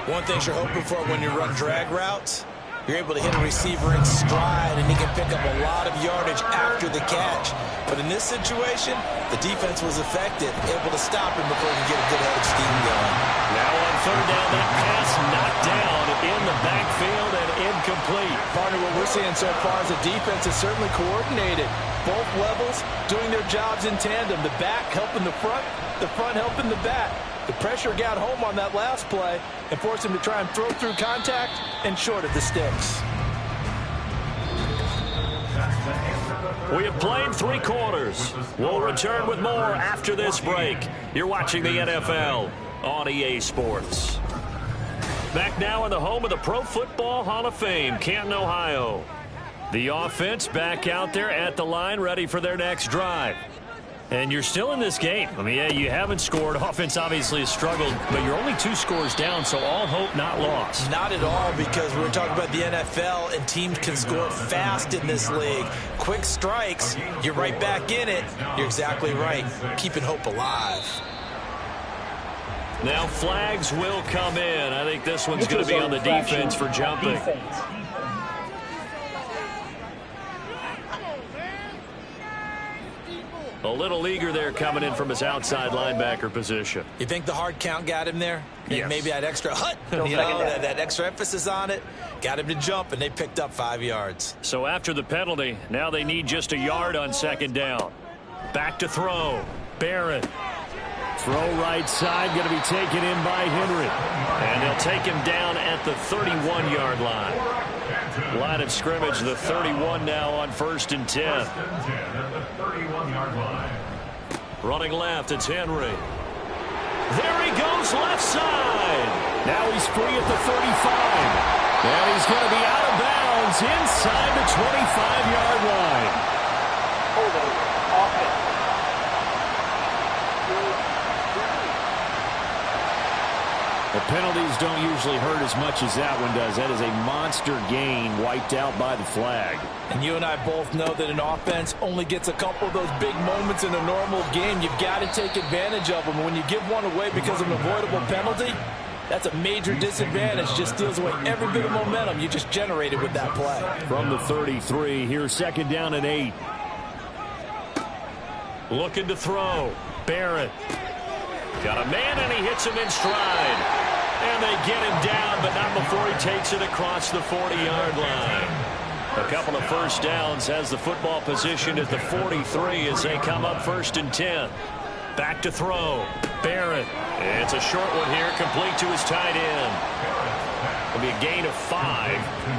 One thing you're hoping for when you run drag routes, you're able to hit a receiver in stride, and he can pick up a lot of yardage after the catch. But in this situation, the defense was effective, able to stop him before he could get a good head of steam going. Now on 3rd down, that pass knocked down in the backfield and incomplete. Partner, what we're seeing so far is the defense is certainly coordinated. Both levels doing their jobs in tandem. The back helping the front helping the back. The pressure got home on that last play and forced him to try and throw through contact and short of the sticks. We have played 3 quarters. We'll return with more after this break. You're watching the NFL on EA Sports. Back now in the home of the Pro Football Hall of Fame, Canton, Ohio. The offense back out there at the line, ready for their next drive. And you're still in this game. I mean, yeah, you haven't scored. Offense obviously has struggled, but you're only 2 scores down, so all hope not lost. Not at all, because we're talking about the NFL, and teams can score fast in this league. Quick strikes, you're right back in it. You're exactly right. Keeping hope alive. Now flags will come in. I think this one's going to be on the defense for jumping. A little eager there coming in from his outside linebacker position. You think the hard count got him there? Yes. Maybe that extra that extra emphasis on it got him to jump, and they picked up 5 yards. So after the penalty, now they need just a yard on second down. Back to throw. Barrett. Throw right side, going to be taken in by Henry. And they'll take him down at the 31-yard line. Line of scrimmage, the 31 now on 1st and 10. First and 10 at the 31-yard line. Running left, it's Henry. There he goes, left side. Now he's free at the 35. And he's going to be out of bounds inside the 25-yard line. Holding offense. The penalties don't usually hurt as much as that one does. That is a monster gain wiped out by the flag. And you and I both know that an offense only gets a couple of those big moments in a normal game. You've got to take advantage of them. When you give one away because of an avoidable penalty, that's a major disadvantage. Just steals away every bit of momentum you just generated with that play. From the 33, here's second down and 8. Looking to throw. Barrett. Got a man, and he hits him in stride. And they get him down, but not before he takes it across the 40-yard line. A couple of first downs has the football position at the 43 as they come up 1st and 10. Back to throw. Barrett. It's a short one here, complete to his tight end. It'll be a gain of 5,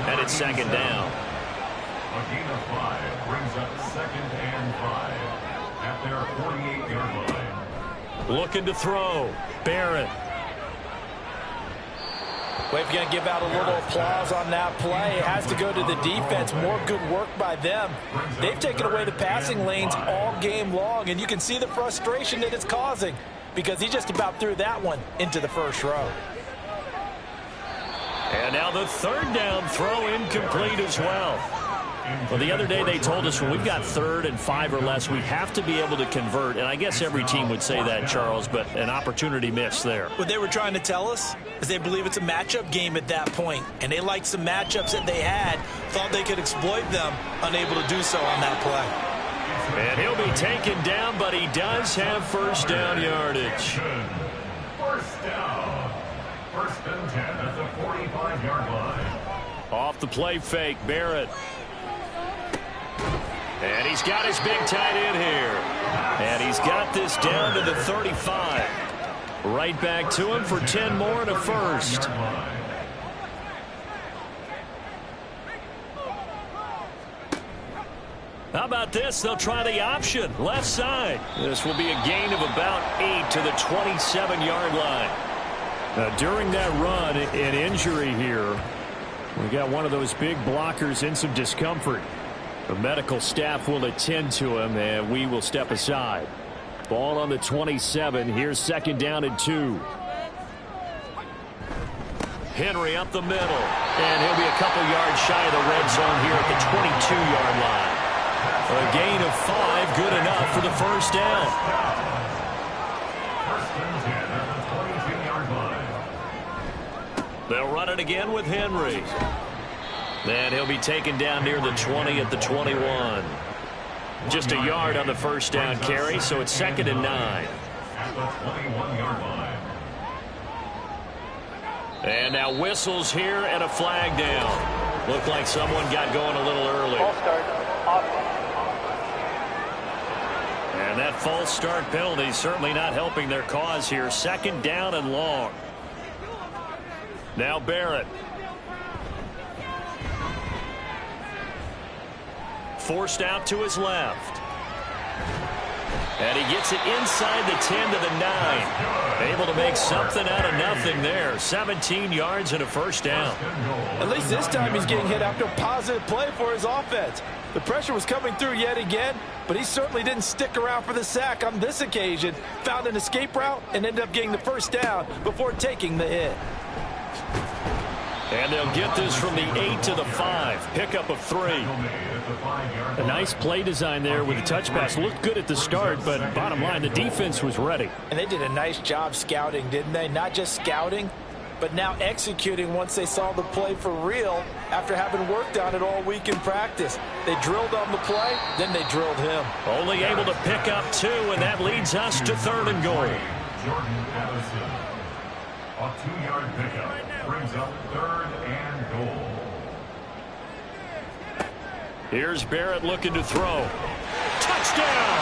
and it's second down. A gain of 5 brings up 2nd and 5 at their 48-yard line. Looking to throw. Barrett. Well, if you're going to give out a little applause on that play, it has to go to the defense. More good work by them. They've taken away the passing lanes all game long, and you can see the frustration that it's causing because he just about threw that one into the first row. And now the 3rd down throw incomplete as well. Well, the other day they told us when we've got 3rd and 5 or less, we have to be able to convert. And I guess every team would say that, Charles, but an opportunity missed there. What they were trying to tell us is they believe it's a matchup game at that point, and they liked some matchups that they had, thought they could exploit them, unable to do so on that play. And he'll be taken down, but he does have first down yardage. First down. 1st and 10 at the 45-yard line. Off the play fake, Barrett. And he's got his big tight end here. And he's got this down to the 35. Right back to him for 10 more and a first. How about this? They'll try the option. Left side. This will be a gain of about 8 to the 27-yard line. During that run, an injury here. We got one of those big blockers in some discomfort. The medical staff will attend to him, and we will step aside. Ball on the 27. Here's second down and 2. Henry up the middle. And he'll be a couple yards shy of the red zone here at the 22-yard line. A gain of 5, good enough for the first down. 1st and 10 at the 22-yard line. They'll run it again with Henry. And he'll be taken down near the 20 at the 21. Just a yard on the first down carry, so it's 2nd and 9. At the 21-yard line. And now whistles here and a flag down. Looked like someone got going a little early. False start. Offense. And that false start penalty certainly not helping their cause here. 2nd down and long. Now Barrett. Forced out to his left. And he gets it inside the 10 to the 9. Able to make something out of nothing there. 17 yards and a first down. At least this time he's getting hit after a positive play for his offense. The pressure was coming through yet again, but he certainly didn't stick around for the sack on this occasion. Found an escape route and ended up getting the first down before taking the hit. And they'll get this from the 8 to the 5. Pickup of 3. A nice play design there with the touch pass. Looked good at the start, but bottom line, the defense was ready. And they did a nice job scouting, didn't they? Not just scouting, but now executing once they saw the play for real after having worked on it all week in practice. They drilled on the play, then they drilled him. Only able to pick up 2, and that leads us to 3rd and goal. Jordan Addison. A 2-yard pickup brings up 3rd and goal. Here's Barrett looking to throw. Touchdown!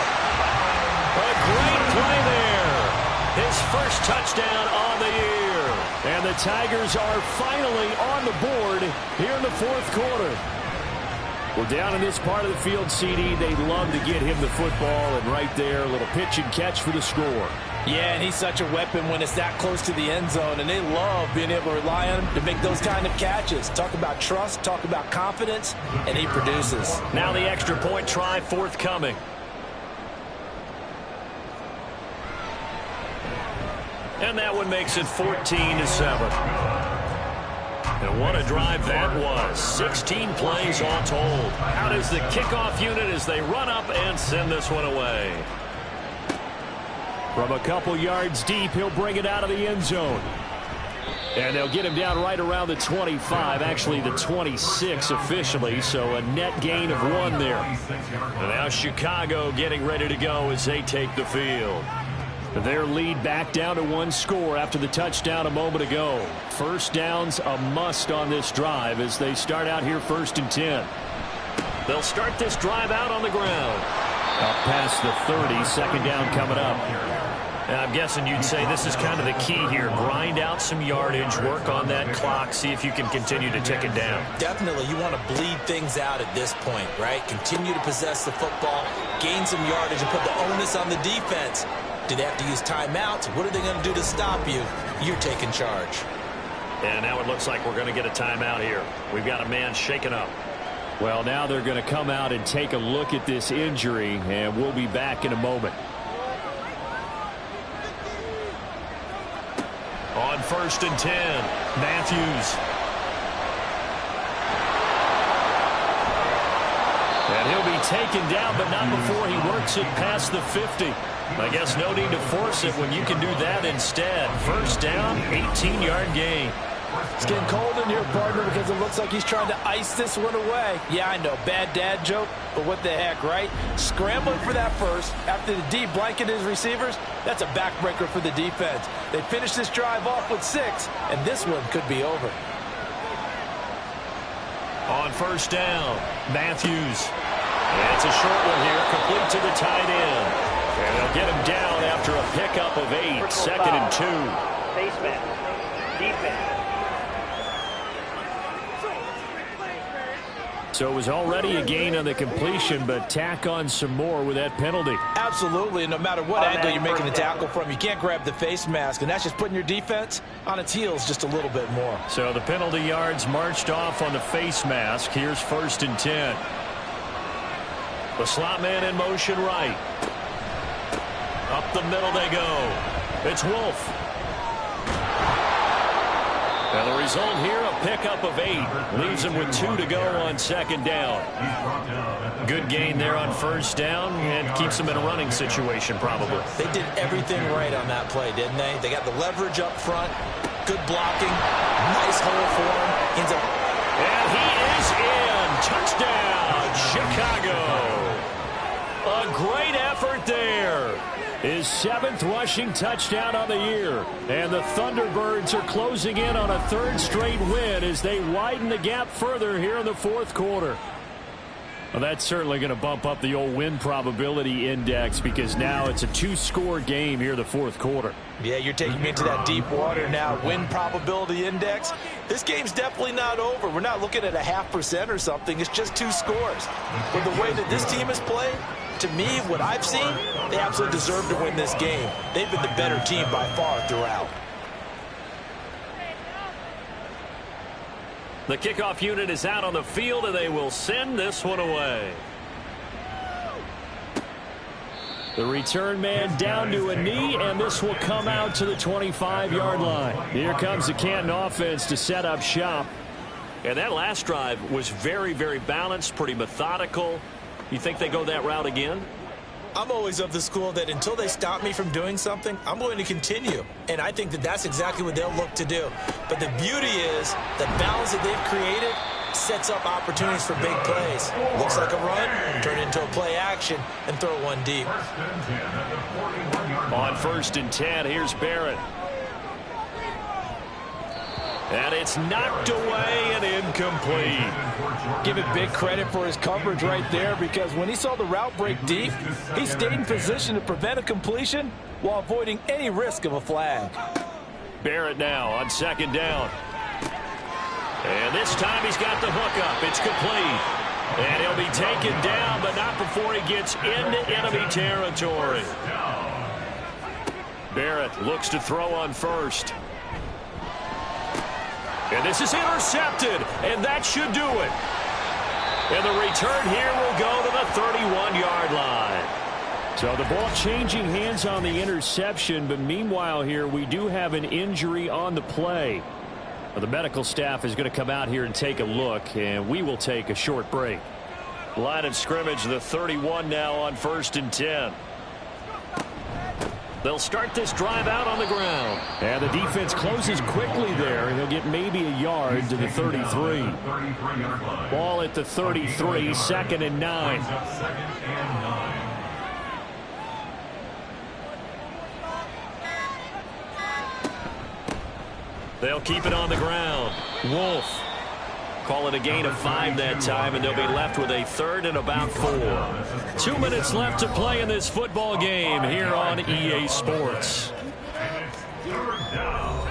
A great play there. His first touchdown on the year. And the Tigers are finally on the board here in the 4th quarter. Well, down in this part of the field, CD, they love to get him the football, and right there, a little pitch and catch for the score. Yeah, and he's such a weapon when it's that close to the end zone, and they love being able to rely on him to make those kind of catches. Talk about trust, talk about confidence, and he produces. Now the extra point try forthcoming. And that one makes it 14-7. And what a drive that was. 16 plays all told. How does the kickoff unit as they run up and send this one away? From a couple yards deep, he'll bring it out of the end zone. And they'll get him down right around the 25, actually the 26 officially, so a net gain of 1 there. And now Chicago getting ready to go as they take the field. Their lead back down to 1 score after the touchdown a moment ago. First down's a must on this drive as they start out here 1st and 10. They'll start this drive out on the ground. Up past the 30, 2nd down coming up. And I'm guessing you'd say this is kind of the key here. Grind out some yardage, work on that clock, see if you can continue to tick it down. Definitely, you want to bleed things out at this point, right? Continue to possess the football, gain some yardage, and put the onus on the defense. Do they have to use timeouts? What are they going to do to stop you? You're taking charge. And now it looks like we're going to get a timeout here. We've got a man shaken up. Well, now they're going to come out and take a look at this injury, and we'll be back in a moment. On 1st and 10, Matthews. And he'll be taken down, but not before he works it past the 50. I guess no need to force it when you can do that instead. 1st down, 18-yard gain. It's getting cold in here, partner, because it looks like he's trying to ice this one away. Yeah, I know, bad dad joke, but what the heck, right? Scrambling for that first after the D blanketed his receivers, that's a backbreaker for the defense. They finished this drive off with 6, and this one could be over. On 1st down, Matthews. And it's a short one here, complete to the tight end. And they'll get him down after a pickup of 8, 2nd and 2. Face mask. Defense. So it was already a gain on the completion, but tack on some more with that penalty. Absolutely, and no matter what angle you're making the tackle from, you can't grab the face mask, and that's just putting your defense on its heels just a little bit more. So the penalty yards marched off on the face mask. Here's 1st and 10. The slot man in motion right. Up the middle they go. It's Wolf. And the result here, a pickup of 8. Leaves him with 2 to go on 2nd down. Good gain there on 1st down and keeps him in a running situation probably. They did everything right on that play, didn't they? They got the leverage up front, good blocking, nice hole for him. And he is in. Touchdown, Chicago. A great effort there. His 7th rushing touchdown on the year. And the Thunderbirds are closing in on a 3rd straight win as they widen the gap further here in the 4th quarter. Well, that's certainly going to bump up the old win probability index because now it's a 2-score game here in the 4th quarter. Yeah, you're taking me into that deep water now. Win probability index. This game's definitely not over. We're not looking at a 0.5% or something. It's just 2 scores. But the way that this team has played, to me, what I've seen, they absolutely deserve to win this game. They've been the better team by far throughout. The kickoff unit is out on the field, and they will send this one away. The return man down to a knee, and this will come out to the 25-yard line. Here comes the Canton offense to set up shop. And that last drive was very, very balanced, pretty methodical. You think they go that route again? I'm always of the school that until they stop me from doing something, I'm going to continue. And I think that that's exactly what they'll look to do. But the beauty is the balance that they've created sets up opportunities for big plays. Looks like a run, turn it into a play action, and throw one deep. On 1st and 10, here's Barrett. And it's knocked away and incomplete. Give it big credit for his coverage right there, because when he saw the route break deep, he stayed in position to prevent a completion while avoiding any risk of a flag. Barrett now on 2nd down. And this time he's got the hook up. It's complete. And he'll be taken down, but not before he gets into enemy territory. Barrett looks to throw on 1st. And this is intercepted, and that should do it. And the return here will go to the 31-yard line. So the ball changing hands on the interception, but meanwhile here we do have an injury on the play. Well, the medical staff is going to come out here and take a look, and we will take a short break. Line of scrimmage, the 31 now on 1st and 10. They'll start this drive out on the ground. And the defense closes quickly there. He'll get maybe a yard to the 33. Ball at the 33, 2nd and 9. They'll keep it on the ground. Wolf. Call it a gain of 5 that time, and they'll be left with a 3rd and about 4. 2 minutes left to play in this football game here on EA Sports.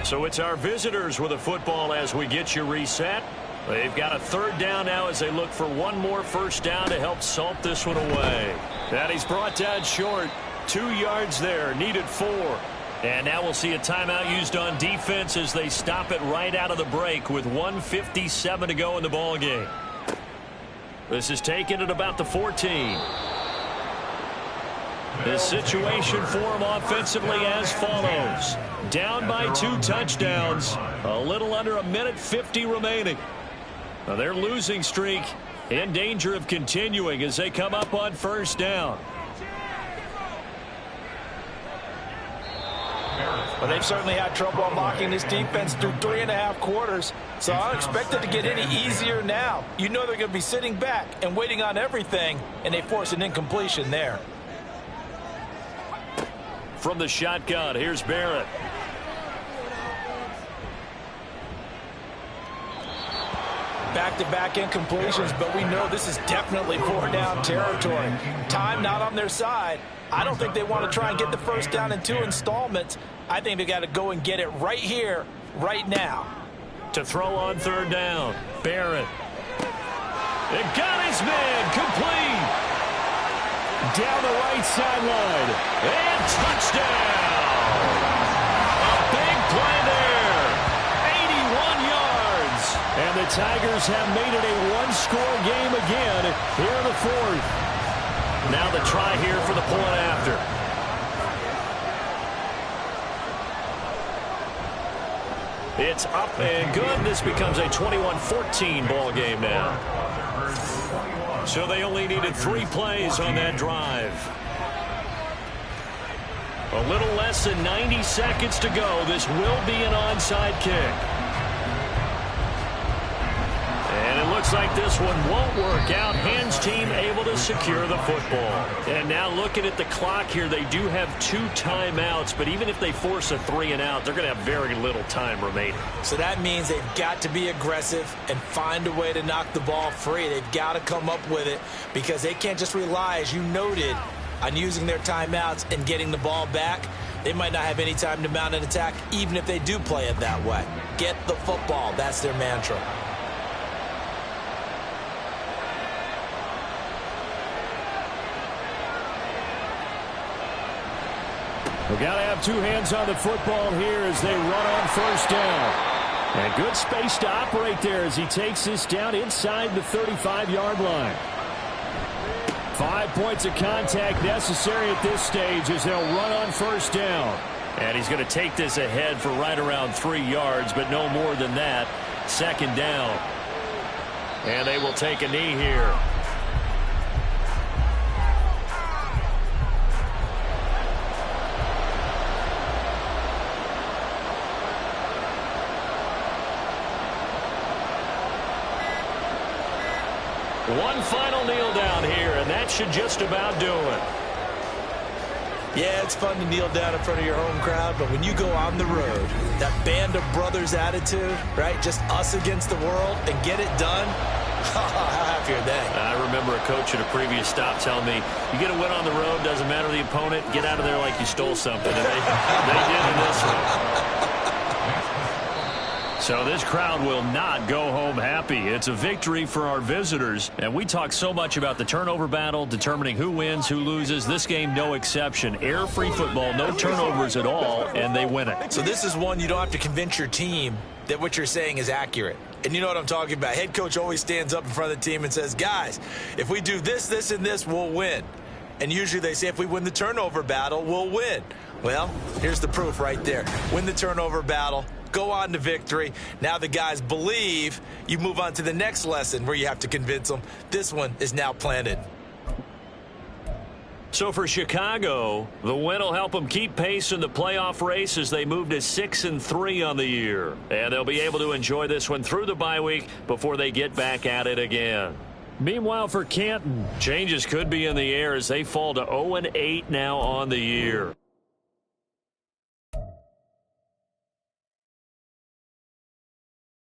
So it's our visitors with a football as we get you reset. They've got a 3rd down now as they look for one more 1st down to help salt this one away. And he's brought down short. 2 yards there, needed 4. And now we'll see a timeout used on defense as they stop it right out of the break with 1:57 to go in the ball game. This is taken at about the 14. The situation for them offensively as follows. Down by 2 touchdowns. A little under 1:50 remaining. Now their losing streak in danger of continuing as they come up on 1st down. Well, they've certainly had trouble unlocking this defense through 3.5 quarters, so I don't expect it to get any easier now. You know they're going to be sitting back and waiting on everything, and they force an incompletion there. From the shotgun, here's Barrett. Back-to-back incompletions, but we know this is definitely 4-down territory. Time not on their side. I don't think they want to try and get the 1st down in 2 installments. I think they got to go and get it right here, right now. To throw on 3rd down, Barrett. It got his man, complete. Down the right sideline. And touchdown. A big play there. 81 yards. And the Tigers have made it a 1-score game again here in the 4th. Now the try here for the point after. It's up and good. This becomes a 21-14 ball game now. So they only needed 3 plays on that drive. A little less than 90 seconds to go. This will be an onside kick. And it looks like this one won't work out. Hands team able to secure the football. And now looking at the clock here, they do have 2 timeouts, but even if they force a 3-and-out, they're going to have very little time remaining. So that means they've got to be aggressive and find a way to knock the ball free. They've got to come up with it because they can't just rely, as you noted, on using their timeouts and getting the ball back. They might not have any time to mount an attack, even if they do play it that way. Get the football. That's their mantra. We've got to have 2 hands on the football here as they run on 1st down. And good space to operate there as he takes this down inside the 35-yard line. 5 points of contact necessary at this stage as they'll run on 1st down. And he's going to take this ahead for right around 3 yards, but no more than that. 2nd down. And they will take a knee here. One final kneel down here, and that should just about do it. Yeah, it's fun to kneel down in front of your home crowd, but when you go on the road, that band of brothers attitude, right, just us against the world, and get it done, how happy are they? I remember a coach at a previous stop telling me, you get a win on the road, doesn't matter the opponent, get out of there like you stole something. And they did in this one. So this crowd will not go home happy. It's a victory for our visitors. And we talk so much about the turnover battle, determining who wins, who loses. This game, no exception. Air-free football, no turnovers at all, and they win it. So this is one you don't have to convince your team that what you're saying is accurate. And you know what I'm talking about. Head coach always stands up in front of the team and says, guys, if we do this, this, and this, we'll win. And usually they say if we win the turnover battle, we'll win. Well, here's the proof right there. Win the turnover battle. Go on to victory. Now the guys believe. You move on to the next lesson where you have to convince them. This one is now planted. So for Chicago, the win will help them keep pace in the playoff race as they move to 6-3 on the year. And they'll be able to enjoy this one through the bye week before they get back at it again. Meanwhile, for Canton, changes could be in the air as they fall to 0-8 now on the year.